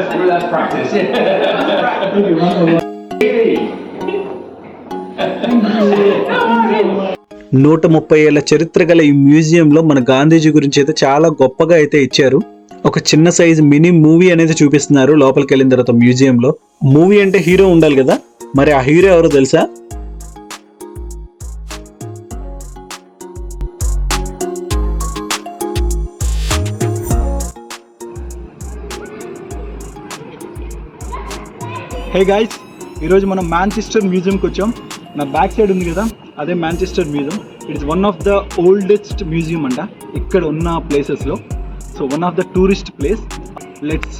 That's practice. 130 ఏళ్ల చరిత్ర గల ఈ మ్యూజియంలో మన గాంధీజీ గురించి అయితే చాలా గొప్పగా అయితే ఇచ్చారు. ఒక చిన్న సైజు మినీ మూవీ అనేది చూపిస్తున్నారు లోపలికి వెళ్ళిన తర్వాత మ్యూజియంలో. మూవీ అంటే హీరో ఉండాలి కదా, మరి ఆ హీరో ఎవరో తెలుసా? హే గైస్, ఈరోజు మనం మాంచెస్టర్ మ్యూజియంకి వచ్చాం. నా బ్యాక్ సైడ్ ఉంది కదా, అదే Manchester museum. It is one of the oldest museum అంట ఇక్కడ ఉన్న ప్లేసెస్లో. So one of the tourist place. Let's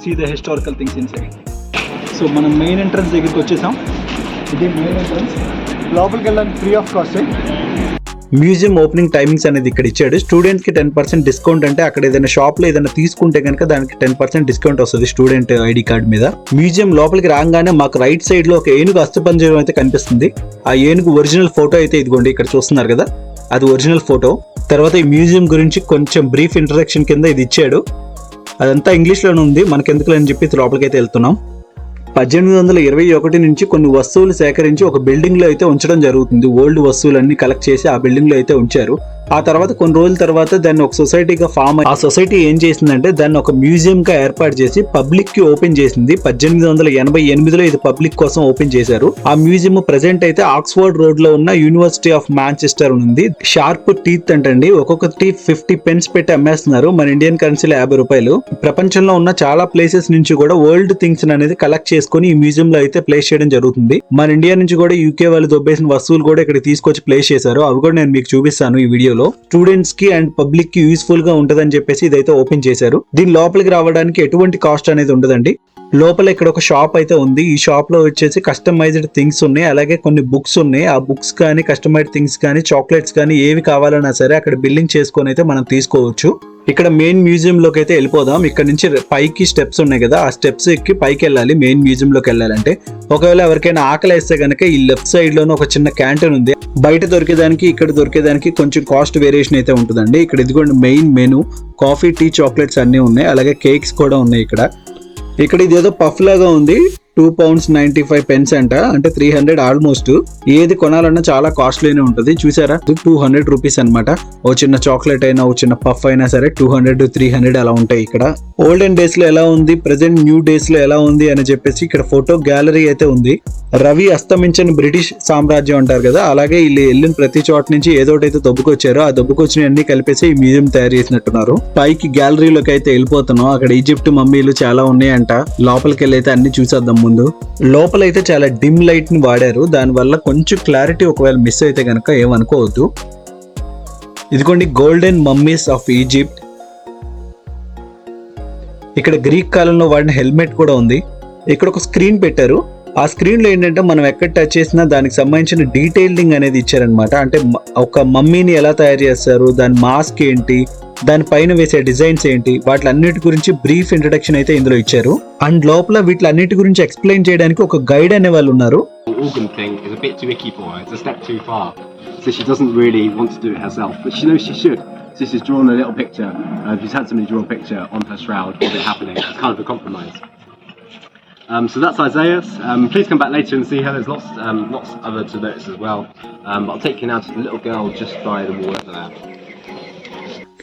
see the historical things inside. So మనం మెయిన్ ఎంట్రన్స్ దగ్గరికి వచ్చేసాం. ఇది మెయిన్ ఎంట్రన్స్. లోపలికి వెళ్ళడానికి free of cost. Museum opening timings అనేది ఇక్కడ ఇచ్చాడు. స్టూడెంట్స్కి 10% డిస్కౌంట్. అంటే అక్కడ ఏదైనా షాప్లో ఏదైనా తీసుకుంటే కనుక దానికి 10% డిస్కౌంట్ వస్తుంది స్టూడెంట్ ఐడి కార్డ్ మీద. మ్యూజియం లోపలికి రాగానే మాకు రైట్ సైడ్ లో ఒక ఏనుగు అస్థిపంజరం అయితే కనిపిస్తుంది. ఆ ఏనుగు ఒరిజినల్ ఫోటో అయితే ఇదిగోండి ఇక్కడ చూస్తున్నారు కదా, అది ఒరిజినల్ ఫోటో. తర్వాత ఈ మ్యూజియం గురించి కొంచెం బ్రీఫ్ ఇంట్రడక్షన్ కింద ఇది ఇచ్చాడు. అదంతా ఇంగ్లీష్లోనే ఉంది, మనకెందుకు అని చెప్పి లోపలికి అయితే వెళ్తున్నాం. 1821 నుంచి కొన్ని వస్తువులు సేకరించి ఒక బిల్డింగ్ లో అయితే ఉంచడం జరుగుతుంది. ఓల్డ్ వస్తువులన్నీ కలెక్ట్ చేసి ఆ బిల్డింగ్ లో అయితే ఉంచారు. ఆ తర్వాత కొన్ని రోజుల తర్వాత దాన్ని ఒక సొసైటీగా ఫామ్ అయ్యి, ఆ సొసైటీ ఏం చేసిందంటే దాన్ని ఒక మ్యూజియం గా ఏర్పాటు చేసి పబ్లిక్ కి ఓపెన్ చేసింది. 1888లో ఇది పబ్లిక్ కోసం ఓపెన్ చేశారు. ఆ మ్యూజియం ప్రెసెంట్ అయితే ఆక్స్ఫర్డ్ రోడ్ లో ఉన్న యూనివర్సిటీ ఆఫ్ మాంచెస్టర్ ఉంది. షార్ప్ టీత్ అంటండి, ఒక్కొక్క టీత్ 50 pence పెట్టి అమ్మేస్తున్నారు. మన ఇండియన్ కరెన్సీలో 50 రూపాయలు. ప్రపంచంలో ఉన్న చాలా ప్లేసెస్ నుంచి కూడా ఓల్డ్ థింగ్స్ అనేది కలెక్ట్ చేసుకుని ఈ మ్యూజియం లో అయితే ప్లేస్ చేయడం జరుగుతుంది. మన ఇండియా నుంచి కూడా యూకే వాళ్ళు దొబ్బేసిన వస్తువులు కూడా ఇక్కడ తీసుకొచ్చి ప్లేస్ చేశారు. అవి కూడా నేను మీకు చూపిస్తాను ఈ వీడియో. స్టూడెంట్స్ కి అండ్ పబ్లిక్ కి యూస్ఫుల్ గా ఉంటదని చెప్పేసి ఇదైతే ఓపెన్ చేశారు. దీని లోపలికి రావడానికి ఎటువంటి కాస్ట్ అనేది ఉండదండి. లోపల ఇక్కడ ఒక షాప్ అయితే ఉంది. ఈ షాప్ లో వచ్చేసి కస్టమైజ్డ్ థింగ్స్ ఉన్నాయి, అలాగే కొన్ని బుక్స్ ఉన్నాయి. ఆ బుక్స్ కానీ కస్టమైజ్డ్ థింగ్స్ కానీ చాక్లెట్స్ కానీ ఏవి కావాలన్నా సరే అక్కడ బిల్లింగ్ చేసుకొని అయితే మనం తీసుకోవచ్చు. ఇక్కడ మెయిన్ మ్యూజియం లోకి అయితే వెళ్ళిపోదాం. ఇక్కడ నుంచి పైకి స్టెప్స్ ఉన్నాయి కదా, ఆ స్టెప్స్ ఎక్కి పైకి వెళ్ళాలి మెయిన్ మ్యూజియం లోకి వెళ్ళాలంటే. ఒకవేళ ఎవరికైనా ఆకలి వేస్తే కనుక ఈ లెఫ్ట్ సైడ్ లోనే ఒక చిన్న క్యాంటీన్ ఉంది. బయట దొరికేదానికి ఇక్కడ దొరికేదానికి కొంచెం కాస్ట్ వేరియేషన్ అయితే ఉంటుందండి. ఇక్కడ ఇదిగోండి main menu, coffee, tea, chocolates అన్ని ఉన్నాయి, అలాగే కేక్స్ కూడా ఉన్నాయి ఇక్కడ. ఇది ఏదో పఫ్ లాగా ఉంది. £2.95 అంట, అంటే 300 ఆల్మోస్ట్. ఏది కొనాలన్నా చాలా కాస్ట్లీనే ఉంటుంది. చూసారా, 200 రూపీస్ అనమాట. ఓ చిన్న చాక్లెట్ అయినా, ఓ చిన్న పఫ్ అయినా సరే 200 300 అలా ఉంటాయి ఇక్కడ. ఓల్డెన్ డేస్ లో ఎలా ఉంది, ప్రెసెంట్ న్యూ డేస్ లో ఎలా ఉంది అని చెప్పేసి ఇక్కడ ఫోటో గ్యాలరీ అయితే ఉంది. రవి అస్తమించని బ్రిటిష్ సామ్రాజ్యం అంటారు కదా, అలాగే వీళ్ళు వెళ్ళిన ప్రతి చోట నుంచి ఏదోటైతే దొబ్బుకొచ్చారో ఆ దొబ్బుకొచ్చిన అన్ని కలిపేసి ఈ మ్యూజియం తయారు చేసినట్టున్నారు. పైకి గ్యాలరీలోకి అయితే వెళ్ళిపోతున్నాం. అక్కడ ఈజిప్ట్ మమ్మీలు చాలా ఉన్నాయంట. లోపలికి వెళ్ళి అయితే అన్ని చూసేద్దాం. ముందు లోపలైతే చాలా డిమ్ లైట్ ని వాడారు. దానివల్ల కొంచెం క్లారిటీ ఒకవేళ మిస్ అయితే కనుక ఏమనుకోవద్దు. ఇదిగోండి గోల్డెన్ మమ్మీస్ ఆఫ్ ఈజిప్ట్. ఇక్కడ గ్రీక్ కాలంలో వాడిన హెల్మెట్ కూడా ఉంది. ఇక్కడ ఒక స్క్రీన్ పెట్టారు. ఆ స్క్రీన్ లో ఏంటంటే మనం ఎక్కడ టచ్ చేసినా దానికి సంబంధించిన డీటెయిలింగ్ అనేది ఇచ్చారనమాట. అంటే ఒక మమ్మీని ఎలా తయారు చేస్తారు, దాని మాస్క్ ఏంటి, దానిపైన వేసే డిజైన్స్ ఏంటి, వాటిలన్నిటి గురించి బ్రీఫ్ ఇంట్రడక్షన్ అయితే ఇందులో ఇచ్చారు. అండ్ లోపల వీటిలన్నిటి గురించి ఎక్స్ప్లెయిన్ చేయడానికి ఒక గైడ్ అనే వాళ్ళు ఉన్నారు. Organ thing is a bit too icky for her. It's a step too far, so she doesn't really want to do it herself, but she knows she should. So she's drawn a little picture. She's had somebody draw a picture on her shroud of it happening. It's kind of a compromise. So that's Isaiah. Please come back later and see her. There's lots other to notice as well. But I'll take you now to the little girl just by the wall over there.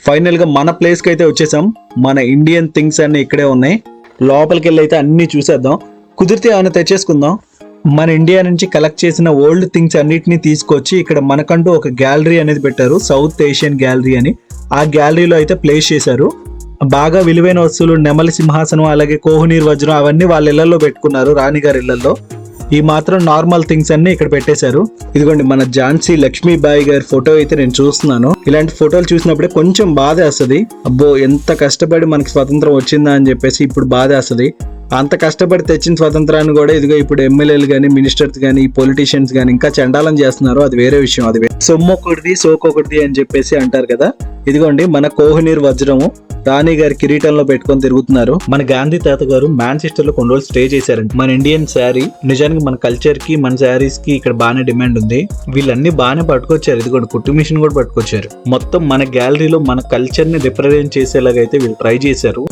Final గా మన place కి అయితే వచ్చేసాం. మన Indian things అన్ని ఇక్కడే ఉన్నాయి. లోపలికి వెళ్ళి అయితే అన్ని చూసేద్దాం. కుదిరితే ఏమైనా తెచ్చేసుకుందాం. మన ఇండియా నుంచి కలెక్ట్ చేసిన ఓల్డ్ థింగ్స్ అన్నిటిని తీసుకొచ్చి ఇక్కడ మనకంటూ ఒక గ్యాలరీ అనేది పెట్టారు, సౌత్ ఏషియన్ గ్యాలరీ అని. ఆ గ్యాలరీలో అయితే ప్లేస్ చేశారు. బాగా విలువైన వస్తువులు, నెమలి సింహాసనం, అలాగే కోహినూర్ వజ్రం అవన్నీ వాళ్ళ ఇళ్లలో పెట్టుకున్నారు, రాణిగారి ఇళ్లలో. ఈ మాత్రం నార్మల్ థింగ్స్ అన్ని ఇక్కడ పెట్టేశారు. ఇదిగోండి మన ఝాన్సీ లక్ష్మీబాయి గారి ఫోటో అయితే నేను చూస్తున్నాను. ఇలాంటి ఫోటోలు చూసినప్పుడే కొంచెం బాధ వేస్తుంది. అబ్బో ఎంత కష్టపడి మనకి స్వతంత్రం వచ్చిందా అని చెప్పేసి ఇప్పుడు బాధ వేస్తుంది. అంత కష్టపడి తెచ్చిన స్వతంత్రాన్ని కూడా ఇదిగో ఇప్పుడు ఎమ్మెల్యేలు కానీ, మినిస్టర్స్ కానీ, పొలిటీషియన్స్ కానీ ఇంకా చండాలం చేస్తున్నారు. అది వేరే విషయం. అది సొమ్మొకటిది సోకొకటిది అని చెప్పేసి అంటారు కదా. ఇదిగోండి మన కోహినూర్ వజ్రము రాణి గారి కిరీటంలో పెట్టుకొని తిరుగుతున్నారు. మన గాంధీ తాత గారు మాంచెస్టర్ లో కొన్ని రోజులు స్టే చేశారండి. మన ఇండియన్ శారీ నిజానికి మన కల్చర్ కి, మన శారీస్ కి ఇక్కడ బాగానే డిమాండ్ ఉంది. వీళ్ళన్ని బాగానే పట్టుకొచ్చారు. ఇదిగోండి కుట్టు మిషన్ కూడా పట్టుకొచ్చారు. మొత్తం మన గ్యాలరీలో మన కల్చర్ ని రిప్రజెంట్ చేసేలాగా అయితే వీళ్ళు ట్రై చేశారు.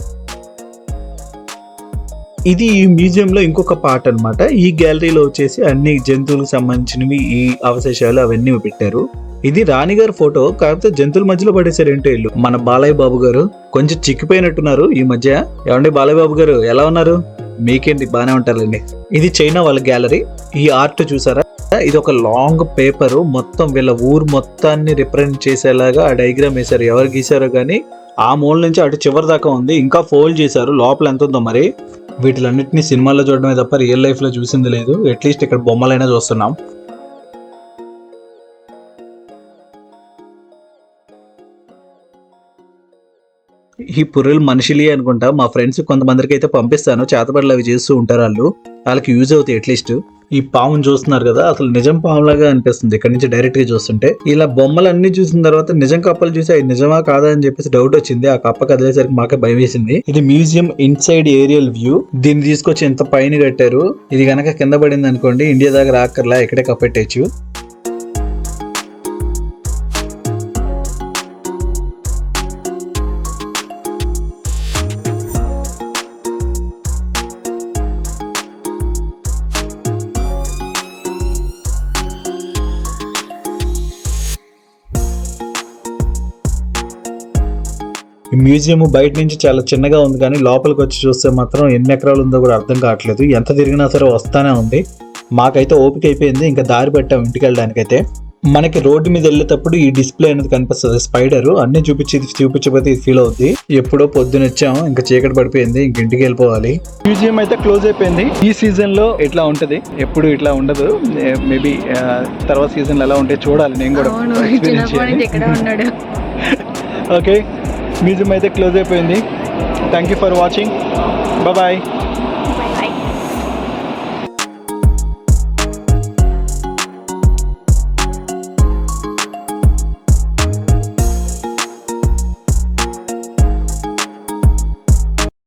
ఇది ఈ మ్యూజియంలో ఇంకొక పార్ట్ అన్నమాట. ఈ గ్యాలరీలో వచ్చేసి అన్ని జంతువులకు సంబంధించినవి ఈ అవశేషాలు అవన్నీ పెట్టారు. ఇది రాణిగారి ఫోటో, కాకపోతే జంతువుల మధ్యలో పడేశారు ఏంటో ఇల్లు. మన బాలయ్య బాబు గారు కొంచెం చిక్కిపోయినట్టున్నారు ఈ మధ్య. ఏమండి బాలయ్య బాబు గారు ఎలా ఉన్నారు? మీకేంటి బాగానే ఉంటారండి. ఇది చైనా వాళ్ళ గ్యాలరీ. ఈ ఆర్ట్ చూసారా, ఇది ఒక లాంగ్ పేపర్ మొత్తం వీళ్ళ ఊరు మొత్తాన్ని రిప్రజెంట్ చేసేలాగా ఆ డయాగ్రామ్ వేశారు. ఎవరు గీశారో కానీ ఆ మూల నుంచి అటు చివరి దాకా ఉంది. ఇంకా ఫోల్డ్ చేశారు. లోపల ఎంత ఉందో మరి. వీటిలన్నింటినీ సినిమాల్లో చూడడమే తప్ప రియల్ లైఫ్ లో చూసింది లేదు. అట్లీస్ట్ ఇక్కడ బొమ్మలైనా చూస్తున్నాం. ఈ పుర్రెలు మనుషులే అనుకుంటా. మా ఫ్రెండ్స్ కొంతమందికి అయితే పంపిస్తాను, చేతబడులు అవి చేస్తూ ఉంటారు వాళ్ళు. వాళ్ళకి యూజ్ అవుతాయి అట్లీస్ట్. ఈ పాముని చూస్తున్నారు కదా, అసలు నిజం పాములాగా అనిపిస్తుంది ఇక్కడ నుంచి డైరెక్ట్ గా చూస్తుంటే. ఇలా బొమ్మలు అన్ని చూసిన తర్వాత నిజం కప్పలు చూసి అది నిజమా కాదా అని చెప్పేసి డౌట్ వచ్చింది. ఆ కప్ప కదిలేసరికి మాకే భయం వేసింది. ఇది మ్యూజియం ఇన్సైడ్ ఏరియల్ వ్యూ. దీన్ని తీసుకొచ్చి ఎంత పైన కట్టారు. ఇది గనక కింద పడింది అనుకోండి, ఇండియా దగ్గర ఆక్కర్లా ఇక్కడే కప్పెట్టచ్చు. ఈ మ్యూజియం బయట నుంచి చాలా చిన్నగా ఉంది, కానీ లోపలికి వచ్చి చూస్తే మాత్రం ఎన్ని ఎకరాలు ఉందో కూడా అర్థం కావట్లేదు. ఎంత తిరిగినా సరే వస్తానే ఉంది. మాకైతే ఓపిక అయిపోయింది, ఇంకా దారి పెట్టాం ఇంటికి వెళ్ళడానికైతే. మనకి రోడ్డు మీద వెళ్ళేటప్పుడు ఈ డిస్ప్లే అనేది కనిపిస్తుంది. స్పైడర్ అన్ని చూపించకపోతే ఇది ఫీల్ అవుద్ది. ఎప్పుడో పొద్దున వచ్చాము, ఇంకా చీకటి పడిపోయింది, ఇంక ఇంటికి వెళ్ళిపోవాలి. మ్యూజియం అయితే క్లోజ్ అయిపోయింది. ఈ సీజన్ లో ఇట్లా ఉంటది, ఎప్పుడు ఇట్లా ఉండదు. మేబీ తర్వాత సీజన్ లో ఎలా ఉంటే చూడాలి. నేను కూడా ఓకే, మ్యూజియం అయితే క్లోజ్ అయిపోయింది. Thank you for watching. Bye.